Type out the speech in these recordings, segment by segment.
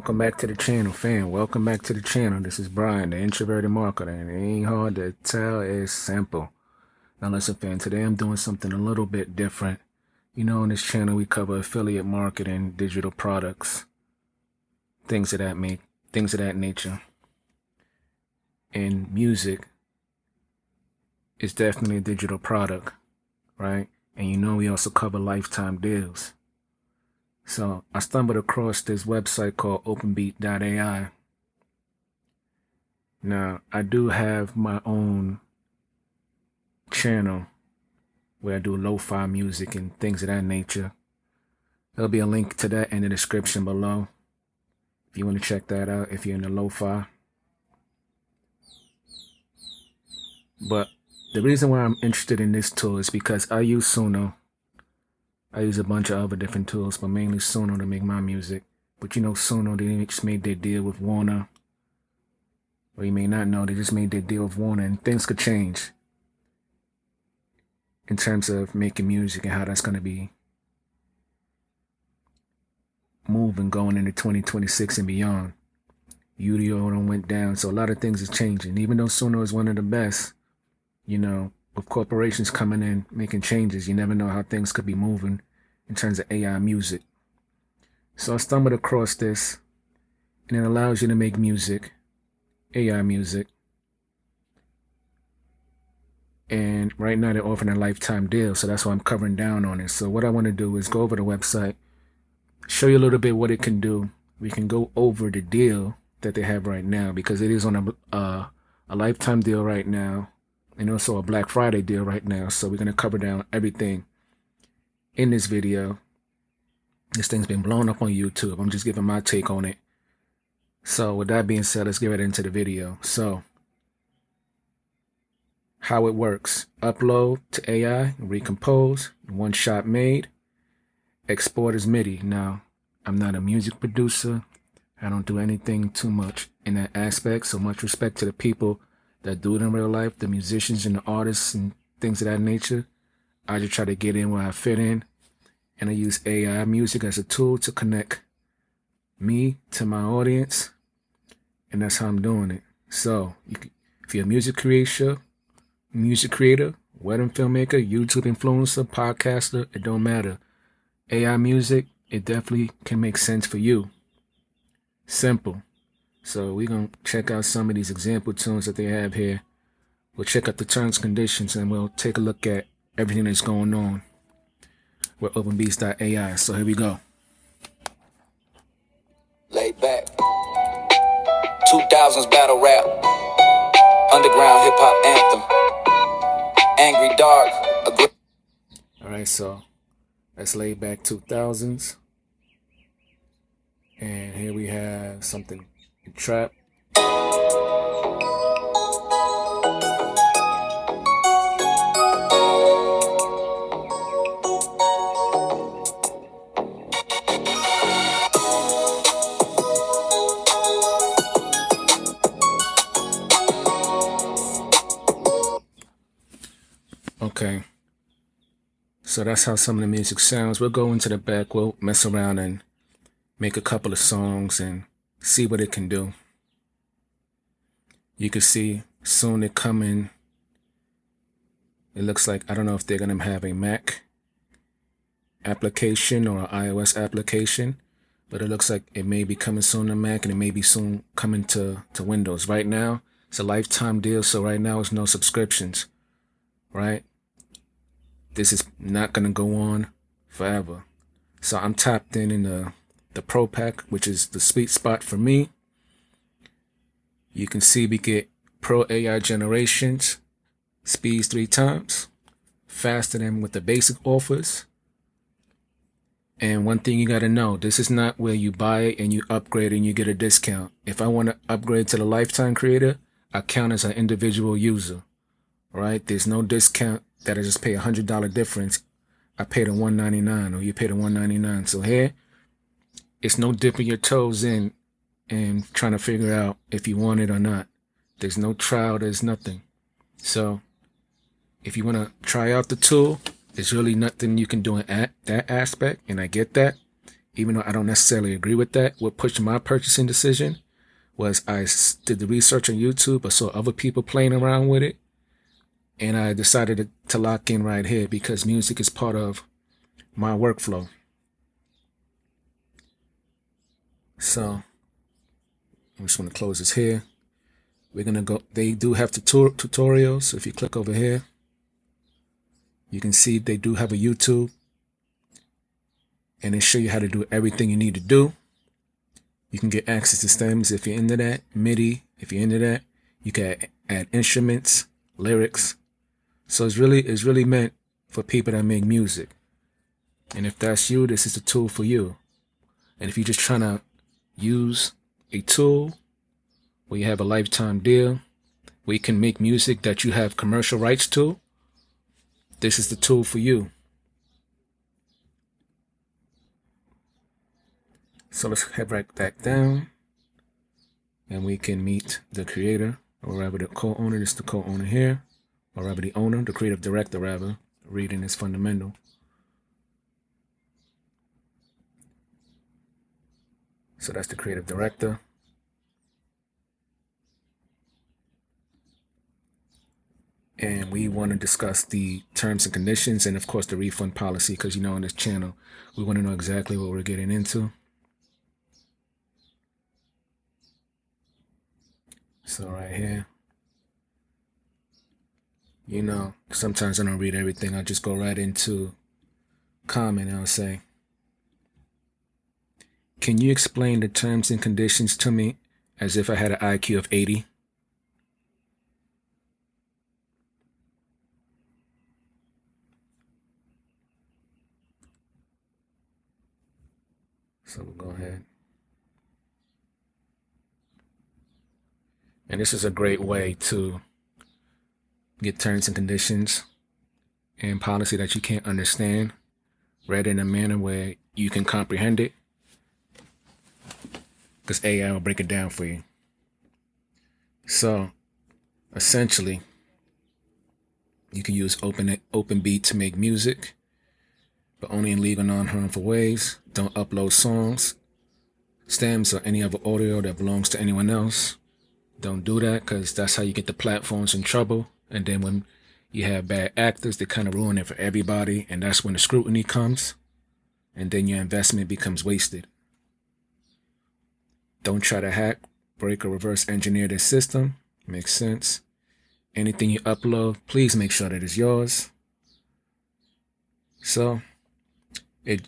Welcome back to the channel, fam. Welcome back to the channel. This is Brian, the introverted marketer, and it ain't hard to tell, it's simple. Now listen, fam, today I'm doing something a little bit different. You know, on this channel we cover affiliate marketing, digital products, things of that nature. And music is definitely a digital product, right? And you know we also cover lifetime deals. So I stumbled across this website called OpenBeat.ai. Now, I do have my own channel where I do lo-fi music and things of that nature. There'll be a link to that in the description below if you want to check that out if you're into lo-fi. But the reason why I'm interested in this tool is because I use Suno. I use a bunch of other different tools, but mainly Suno to make my music. But you know, Suno, they just made their deal with Warner. Or you may not know, they just made their deal with Warner, and things could change in terms of making music and how that's going to be moving going into 2026 and beyond. UDO went down, so a lot of things is changing. Even though Suno is one of the best, you know, with corporations coming in, making changes, you never know how things could be moving in terms of AI music. So I stumbled across this, and it allows you to make music, AI music. And right now they're offering a lifetime deal, so that's why I'm covering down on it. So what I want to do is go over the website, show you a little bit what it can do. We can go over the deal that they have right now, because it is on a lifetime deal right now. And also a Black Friday deal right now. So we're going to cover down everything in this video. This thing's been blown up on YouTube. I'm just giving my take on it. So with that being said, let's get right into the video. So how it works: upload to AI, recompose, one shot made, export as MIDI. Now, I'm not a music producer. I don't do anything too much in that aspect. So much respect to the people that do it in real life, the musicians and the artists and things of that nature. I just try to get in where I fit in, and I use AI music as a tool to connect me to my audience, and that's how I'm doing it. So if you're a music creator, wedding filmmaker, YouTube influencer, podcaster, it don't matter. AI music, it definitely can make sense for you. Simple. So we're going to check out some of these example tunes that they have here. We'll check out the terms, conditions, and we'll take a look at everything that's going on with OpenBeat.ai. So here we go. Laid back. 2000s battle rap. Underground hip hop anthem. Angry dark. Alright, so that's laid back 2000s. And here we have something. Trap. Okay, so that's how some of the music sounds. We'll go into the back, we'll mess around and make a couple of songs and see what it can do. You can see soon it coming. It looks like, I don't know if they're going to have a Mac application or an iOS application, but it looks like it may be coming soon to Mac, and it may be soon coming to Windows. Right now, it's a lifetime deal, so right now it's no subscriptions, right? This is not going to go on forever. So I'm tapped in the Pro Pack, which is the sweet spot for me. You can see we get Pro AI generations, speeds 3 times, faster than what the basic offers. And one thing you got to know, this is not where you buy it and you upgrade and you get a discount. If I want to upgrade to the lifetime creator, I count as an individual user, right? There's no discount that I just pay $100 difference. I pay the $199 or you pay the $199. So here, it's no dipping your toes in and trying to figure out if you want it or not. There's no trial, there's nothing. So if you want to try out the tool, there's really nothing you can do in that aspect, and I get that. even though I don't necessarily agree with that, what pushed my purchasing decision was I did the research on YouTube. I saw other people playing around with it, and I decided to lock in right here because music is part of my workflow. So I just want to close this here. We're going to go, they do have tutorials. So if you click over here, you can see they do have a YouTube, and they show you how to do everything you need to do. You can get access to stems if you're into that, MIDI if you're into that. You can add instruments, lyrics. So it's really meant for people that make music. And if that's you, this is the tool for you. And if you're just trying to use a tool where you have a lifetime deal, where you can make music that you have commercial rights to, this is the tool for you. So let's head right back down, and we can meet the creator, or rather the co-owner. This is the co-owner here, or rather the owner, the creative director rather. Reading is fundamental. So that's the creative director. And we want to discuss the terms and conditions and of course the refund policy, because you know on this channel we want to know exactly what we're getting into. So right here, you know, sometimes I don't read everything. I'll just go right into comment and I'll say, can you explain the terms and conditions to me as if I had an IQ of 80? So we'll go ahead. And this is a great way to get terms and conditions and policy that you can't understand read in a manner where you can comprehend it, because AI will break it down for you. So essentially, you can use OpenBeat to make music, but only in legal, non-harmful ways. Don't upload songs, stems, or any other audio that belongs to anyone else. Don't do that, because that's how you get the platforms in trouble. And then when you have bad actors, they kind of ruin it for everybody, and that's when the scrutiny comes, and then your investment becomes wasted. Don't try to hack, break, or reverse engineer their system. Makes sense. Anything you upload, please make sure that it's yours. So, the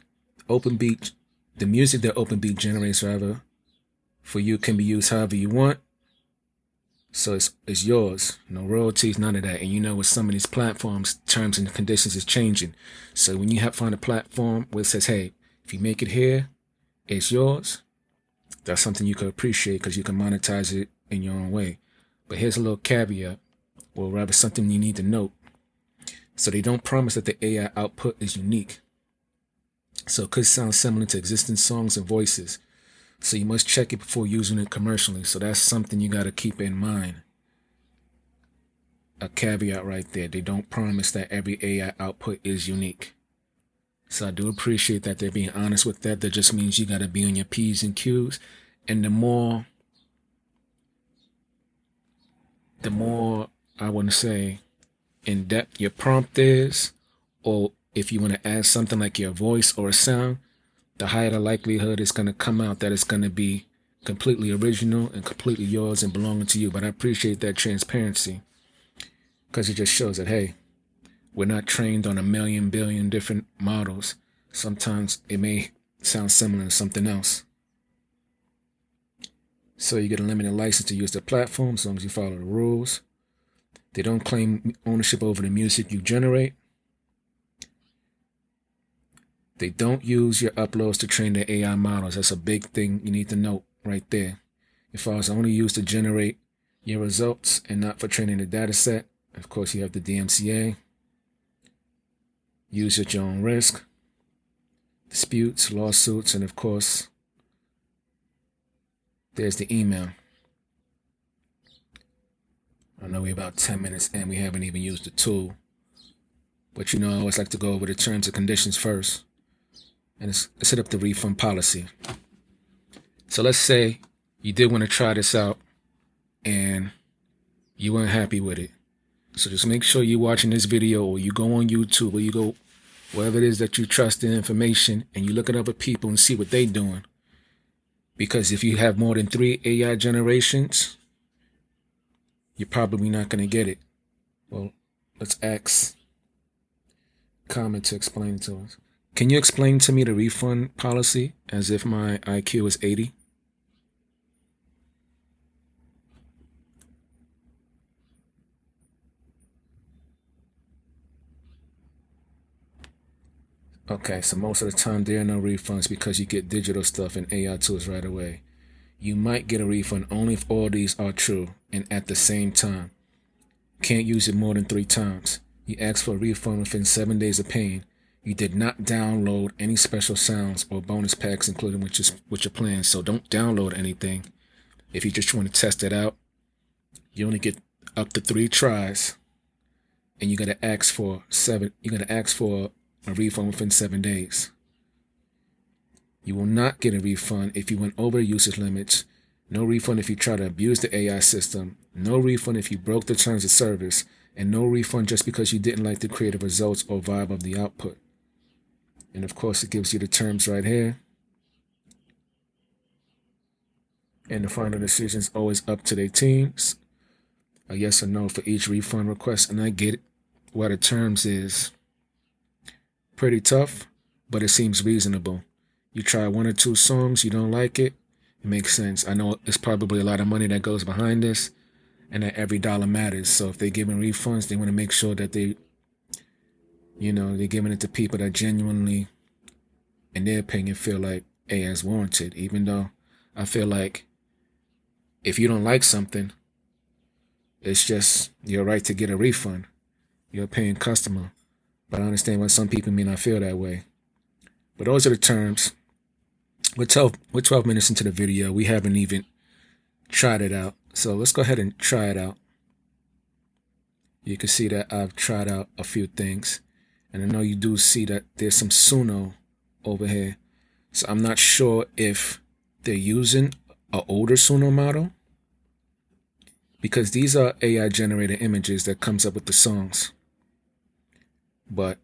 music that OpenBeat generates, rather, for you can be used however you want. So it's yours. No royalties, none of that. And you know, with some of these platforms, terms and conditions is changing. So when you find a platform where it says, hey, if you make it here, it's yours, that's something you could appreciate because you can monetize it in your own way. But here's a little caveat, or rather something you need to note. So they don't promise that the AI output is unique. So it could sound similar to existing songs and voices. So you must check it before using it commercially. So that's something you got to keep in mind. A caveat right there. They don't promise that every AI output is unique. So I do appreciate that they're being honest with that. That just means you got to be on your P's and Q's. And the more I want to say in depth your prompt is, or if you want to add something like your voice or a sound, the higher the likelihood it's going to come out that it's going to be completely original and completely yours and belonging to you. But I appreciate that transparency, because it just shows that, hey, we're not trained on a million billion different models. Sometimes it may sound similar to something else. So you get a limited license to use the platform as long as you follow the rules. They don't claim ownership over the music you generate. They don't use your uploads to train their AI models. That's a big thing you need to note right there. Your files are only used to generate your results and not for training the data set. Of course, you have the DMCA. Use at your own risk. Disputes, lawsuits, and of course, there's the email. I know we're about 10 minutes in. We haven't even used the tool. But you know, I always like to go over the terms and conditions first. and it's set up the refund policy. So let's say you did want to try this out and you weren't happy with it. So just make sure you're watching this video, or you go on YouTube, or you go wherever it is that you trust the information, and you look at other people and see what they're doing. Because if you have more than 3 AI generations, you're probably not going to get it. Well, let's ask Comment to explain to us. Can you explain to me the refund policy as if my IQ is 80? Okay, so most of the time there are no refunds because you get digital stuff and AI tools right away. You might get a refund only if all these are true and at the same time. Can't use it more than 3 times. You ask for a refund within 7 days of paying. You did not download any special sounds or bonus packs included with your plan, so don't download anything. If you just want to test it out, you only get up to 3 tries, and you gotta ask for a refund within 7 days. You will not get a refund if you went over the usage limits. No refund if you try to abuse the AI system. No refund if you broke the terms of service. And no refund just because you didn't like the creative results or vibe of the output. And of course, it gives you the terms right here. And the final decision is always up to their teams. A yes or no for each refund request. And I get it. What the terms is pretty tough, but it seems reasonable. You try 1 or 2 songs, you don't like it, it makes sense. I know it's probably a lot of money that goes behind this, and that every dollar matters. So if they're giving refunds, they want to make sure that they're giving it to people that genuinely, in their opinion, feel like AI is warranted. Even though I feel like if you don't like something, it's just your right to get a refund. You're a paying customer. But I understand why some people may not feel that way. But those are the terms. We're 12 minutes into the video. We haven't even tried it out. So let's go ahead and try it out. You can see that I've tried out a few things. And I know you do see that there's some Suno over here. So I'm not sure if they're using an older Suno model, because these are AI generated images that comes up with the songs. But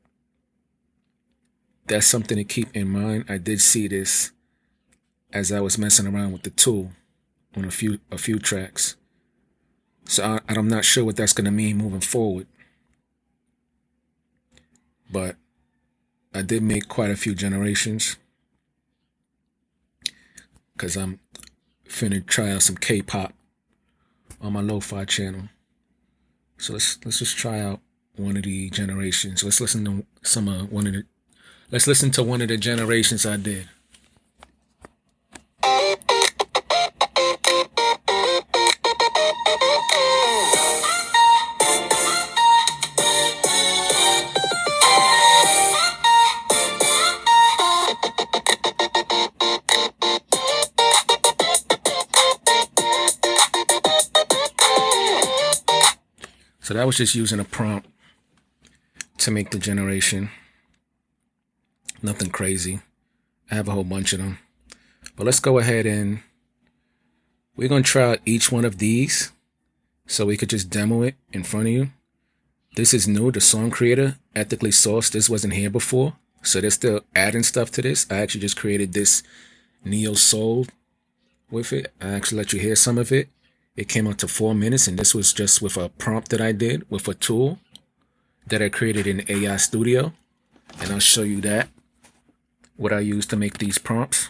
that's something to keep in mind. I did see this as I was messing around with the tool on a few tracks. So I'm not sure what that's going to mean moving forward. But I did make quite a few generations, because I'm finna try out some K-pop on my lo-fi channel. So let's just try out one of the generations. Let's listen to one of the generations I did. So that was just using a prompt to make the generation. Nothing crazy. I have a whole bunch of them. But let's go ahead and we're going to try out each one of these so we could just demo it in front of you. This is new, the song creator, ethically sourced. This wasn't here before, so they're still adding stuff to this. I actually just created this neo soul with it. I actually let you hear some of it. It came out to 4 minutes, and this was just with a prompt that I did with a tool that I created in AI Studio. And I'll show you that, what I use to make these prompts.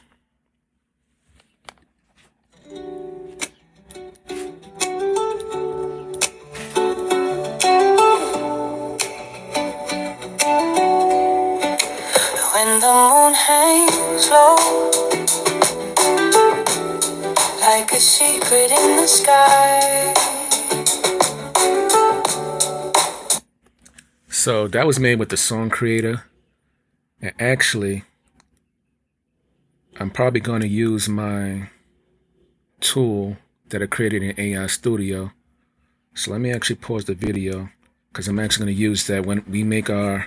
When the moon hangs low, like a secret in the sky. So that was made with the song creator. And actually, I'm probably going to use my tool that I created in AI Studio. So let me actually pause the video, because I'm actually going to use that when we make our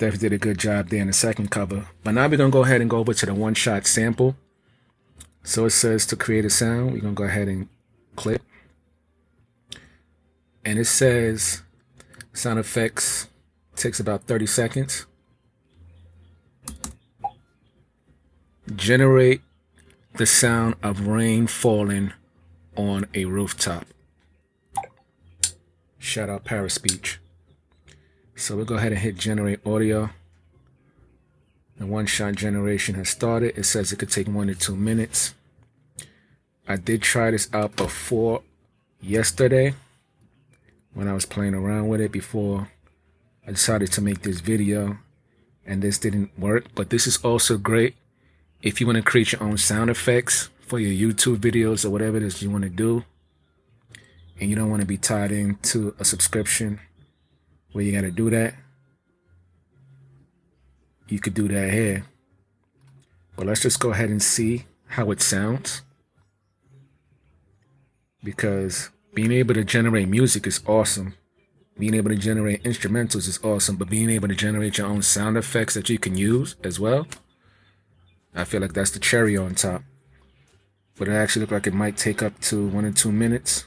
Definitely did a good job there in the second cover. But now we're going to go ahead and go over to the one-shot sample. So it says to create a sound. We're going to go ahead and click. And it says sound effects takes about 30 seconds. Generate the sound of rain falling on a rooftop. Shout out Paris Speech. So we'll go ahead and hit generate audio. The one-shot generation has started. It says it could take 1 to 2 minutes. I did try this out before yesterday when I was playing around with it before I decided to make this video, and this didn't work. But this is also great if you want to create your own sound effects for your YouTube videos or whatever it is you want to do, and you don't want to be tied into a subscription where you got to do that. You could do that here. But let's just go ahead and see how it sounds, because being able to generate music is awesome. Being able to generate instrumentals is awesome, but being able to generate your own sound effects that you can use as well, I feel like that's the cherry on top. But it actually looks like it might take up to 1 or 2 minutes.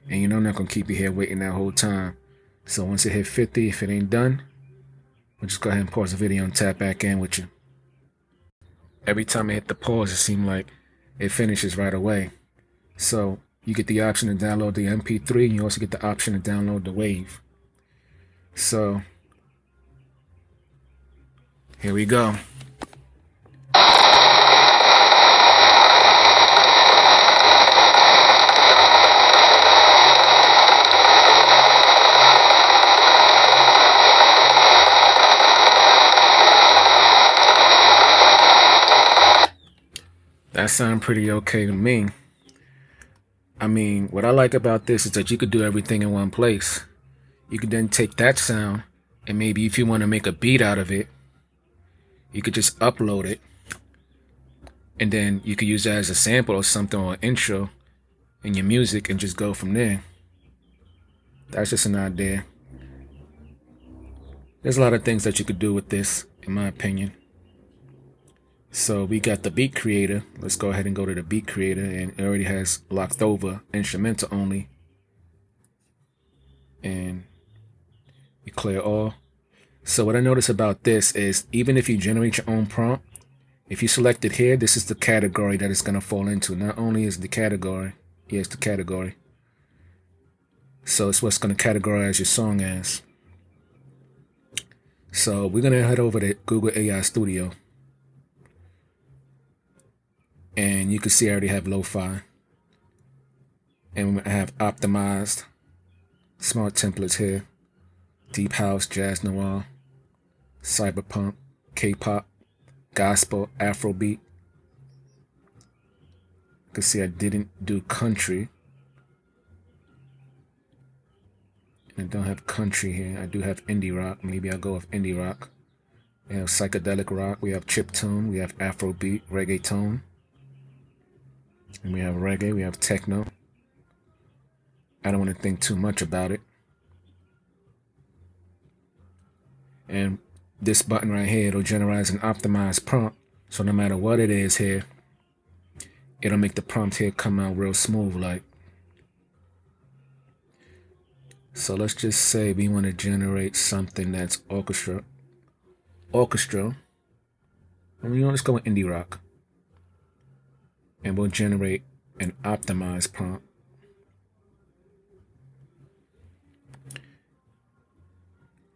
And you know I'm not going to keep you here waiting that whole time. So once it hit 50, if it ain't done, we'll just go ahead and pause the video and tap back in with you. Every time I hit the pause, it seems like it finishes right away. So you get the option to download the MP3, and you also get the option to download the wave. So here we go. That sounds pretty okay to me. I mean, what I like about this is that you could do everything in one place. You could then take that sound, and maybe if you want to make a beat out of it, you could just upload it, and then you could use that as a sample or something, or an intro in your music, and just go from there. That's just an idea. There's a lot of things that you could do with this, in my opinion. So we got the beat creator. Let's go ahead and go to the beat creator, and it already has locked over instrumental only. And you clear all. So what I notice about this is, even if you generate your own prompt, if you select it here, this is the category that it's going to fall into. Not only is the category, it's the category. So it's what's going to categorize your song as. So we're going to head over to Google AI Studio. And you can see I already have lo-fi. And I have optimized smart templates here. Deep house, jazz noir, cyberpunk, K-pop, gospel, Afrobeat. You can see I didn't do country. And I don't have country here. I do have indie rock. Maybe I'll go with indie rock. We have psychedelic rock. We have chiptune. We have Afrobeat, reggaeton. And we have reggae, we have techno. I don't want to think too much about it. And this button right here, it'll generate an optimized prompt. So no matter what it is here, it'll make the prompt here come out real smooth like. So let's just say we want to generate something that's orchestral. And let's go with indie rock. And we'll generate an optimized prompt.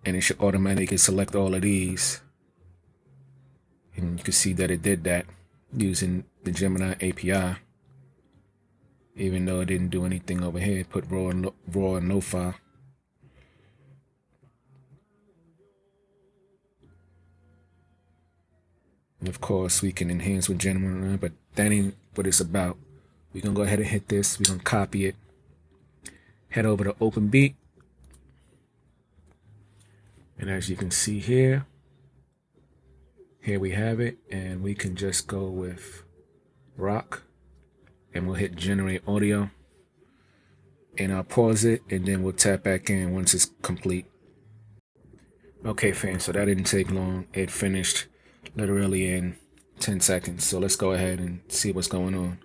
And it should automatically select all of these. And you can see that it did that using the Gemini API. Even though it didn't do anything over here, it put raw and lo-fi. And of course, we can enhance with Gemini, but that ain't what it's about. We're going to go ahead and hit this. We're going to copy it. Head over to OpenBeat. And as you can see here we have it. And we can just go with rock. And we'll hit generate audio. And I'll pause it. And then we'll tap back in once it's complete. Okay, fans, so that didn't take long. It finished literally in 10 seconds. So let's go ahead and see what's going on.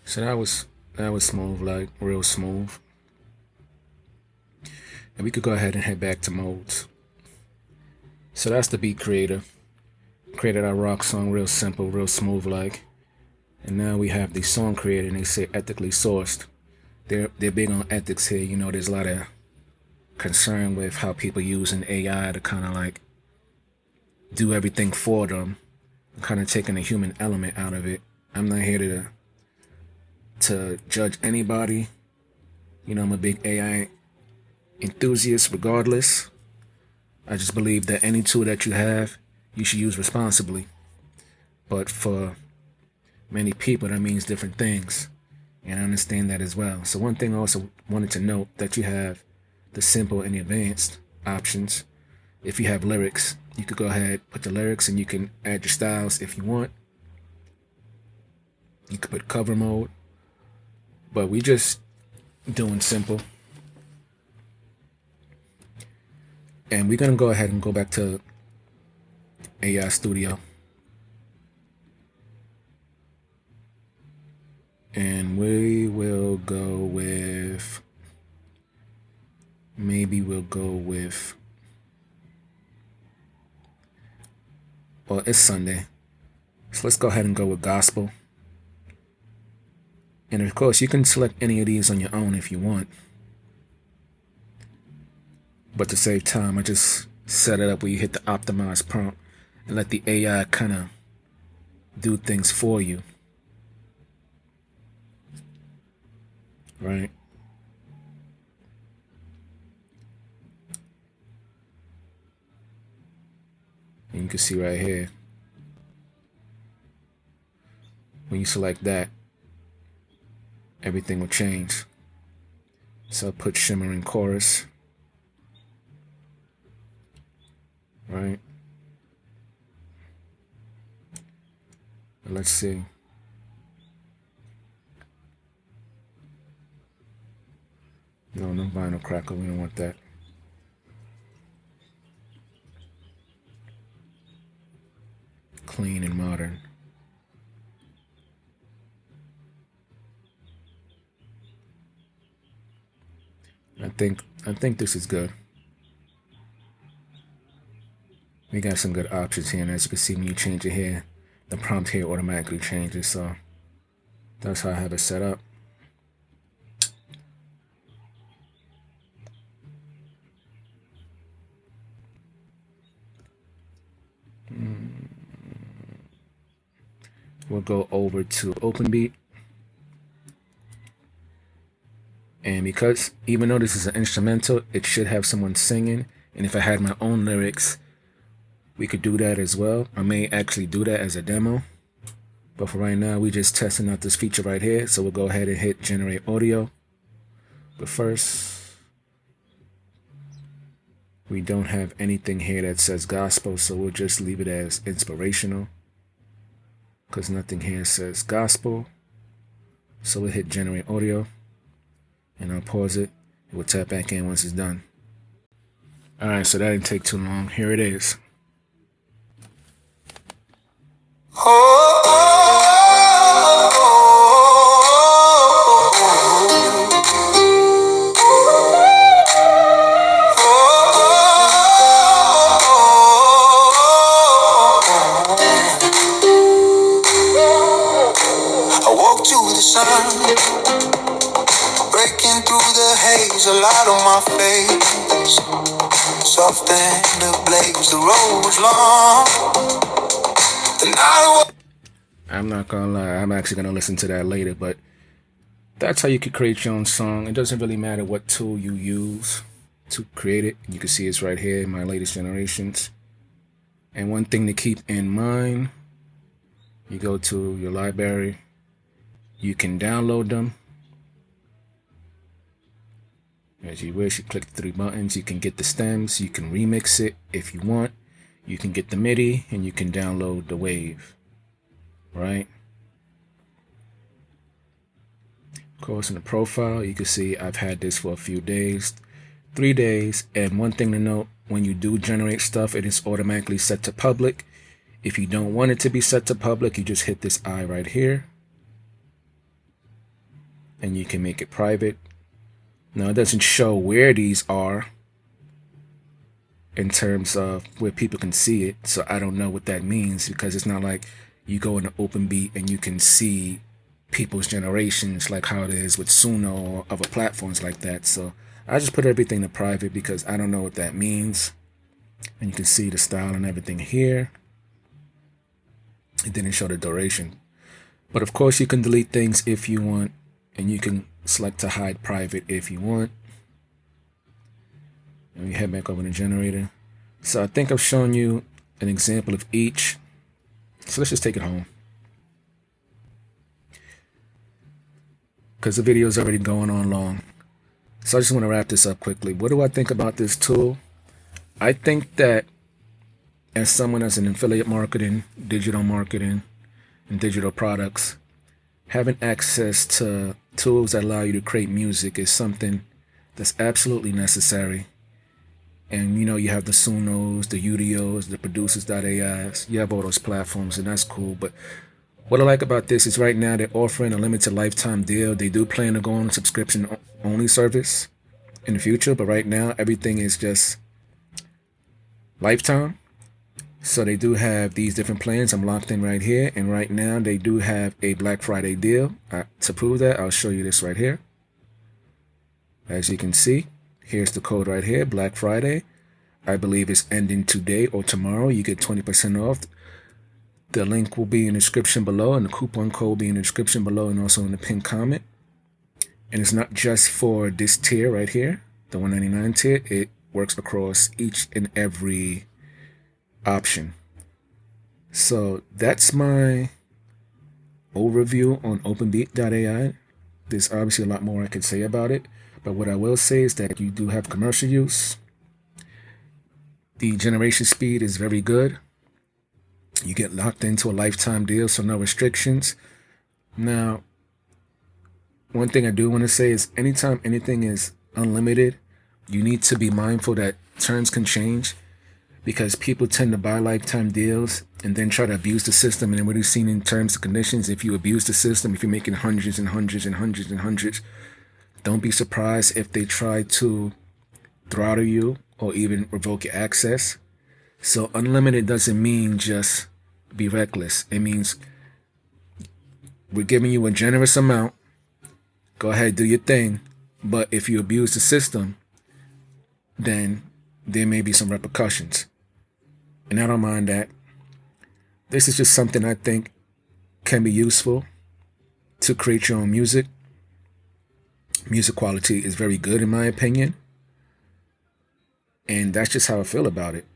So that was smooth, like real smooth. And we could go ahead and head back to modes. So that's the beat creator. Created our rock song real simple, real smooth like. And now we have the song creator and they say ethically sourced. They're big on ethics here. You know, there's a lot of concern with how people using AI to kind of like do everything for them, kind of taking the human element out of it. I'm not here to judge anybody. You know, I'm a big AI enthusiast regardless. I just believe that any tool that you have, you should use responsibly. But for many people, that means different things. And I understand that as well. So one thing I also wanted to note that you have the simple and the advanced options. If you have lyrics, you could go ahead, put the lyrics, and you can add your styles if you want. You could put cover mode. But we just doing simple. And we're going to go ahead and go back to AI Studio. And we will go with, maybe we'll go with, well, it's Sunday. So let's go ahead and go with gospel. And of course, you can select any of these on your own if you want. But to save time, I just set it up where you hit the optimize prompt and let the AI kind of do things for you. Right? And you can see right here, when you select that, everything will change. So I'll put shimmering chorus. Right? Let's see. No vinyl crackle, we don't want that. Clean and modern. I think this is good. We got some good options here, and as you can see when you change it here, the prompt here automatically changes, so that's how I have it set up. We'll go over to OpenBeat. And because even though this is an instrumental, it should have someone singing. And if I had my own lyrics, we could do that as well. I may actually do that as a demo. But for right now, we're just testing out this feature right here. So we'll go ahead and hit generate audio. But first, we don't have anything here that says gospel, so we'll just leave it as inspirational. Because nothing here says gospel. So we'll hit generate audio. And I'll pause it. We'll tap back in once it's done. Alright, so that didn't take too long. Here it is. I walk to the sun, breaking through the haze, a light on my face, soft and ablaze, the road was long, the night was... I'm not gonna lie, I'm actually gonna listen to that later, but that's how you could create your own song. It doesn't really matter what tool you use. to create it. You can see it's right here in my latest generations. And one thing to keep in mind, you go to your library, you can download them as you wish. You click the three buttons, you can get the stems, you can remix it if you want, you can get the MIDI, and you can download the wave, right? Of course, in the profile, you can see I've had this for a few days, 3 days. And one thing to note, when you do generate stuff, it is automatically set to public. If you don't want it to be set to public, you just hit this eye right here and you can make it private. Now, it doesn't show where these are in terms of where people can see it, so I don't know what that means, because it's not like you go into OpenBeat and you can see people's generations like how it is with Suno or other platforms like that. So I just put everything to private because I don't know what that means. And you can see the style and everything here. It didn't show the duration, but of course you can delete things if you want, and you can select to hide private if you want. And we head back over to the generator. So I think I've shown you an example of each. So let's just take it home, because the video is already going on long. So I just want to wrap this up quickly. What do I think about this tool? I think that as someone that's in affiliate marketing, digital marketing, and digital products, having access to tools that allow you to create music is something that's absolutely necessary. And you know, you have the Sunos, the Udios, the producers.ai's, you have all those platforms, and that's cool. But what I like about this is right now they're offering a limited lifetime deal. They do plan to go on a subscription only service in the future, but right now everything is just lifetime. So they do have these different plans. I'm locked in right here, and right now they do have a Black Friday deal. To prove that, I'll show you this right here. As you can see, here's the code right here, Black Friday. I believe it's ending today or tomorrow. You get 20% off. The link will be in the description below, and the coupon code will be in the description below, and also in the pinned comment. And it's not just for this tier right here, the $199 tier. It works across each and every option. So that's my overview on OpenBeat.ai. There's obviously a lot more I could say about it, but what I will say is that you do have commercial use. The generation speed is very good. You get locked into a lifetime deal, so no restrictions. Now, one thing I do want to say is anytime anything is unlimited, you need to be mindful that terms can change, because people tend to buy lifetime deals and then try to abuse the system. And then what we've seen in terms and conditions, if you abuse the system, if you're making hundreds and hundreds and hundreds and hundreds, don't be surprised if they try to throttle you or even revoke your access. So unlimited doesn't mean just be reckless. It means we're giving you a generous amount. Go ahead, do your thing. But if you abuse the system, then there may be some repercussions. And I don't mind that. This is just something I think can be useful to create your own music. Music quality is very good in my opinion. And that's just how I feel about it.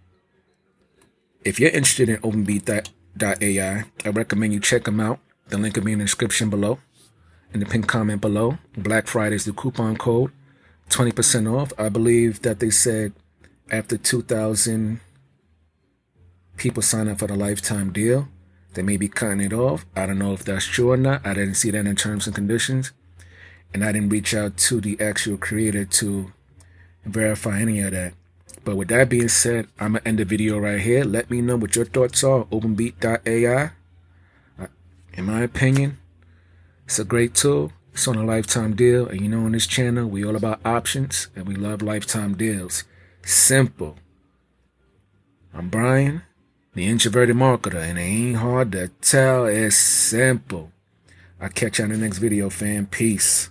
If you're interested in OpenBeat.ai, I recommend you check them out. The link will be in the description below. In the pinned comment below. Black Friday is the coupon code. 20% off. I believe that they said after 2,000 people sign up for the lifetime deal, they may be cutting it off. I don't know if that's true or not. I didn't see that in terms and conditions. And I didn't reach out to the actual creator to verify any of that. But with that being said, I'm going to end the video right here. Let me know what your thoughts are. OpenBeat.ai. In my opinion, it's a great tool. It's on a lifetime deal. And you know, on this channel, we all about options, and we love lifetime deals. Simple. I'm Brian, the introverted marketer, and it ain't hard to tell. It's simple. I'll catch you on the next video, fam. Peace.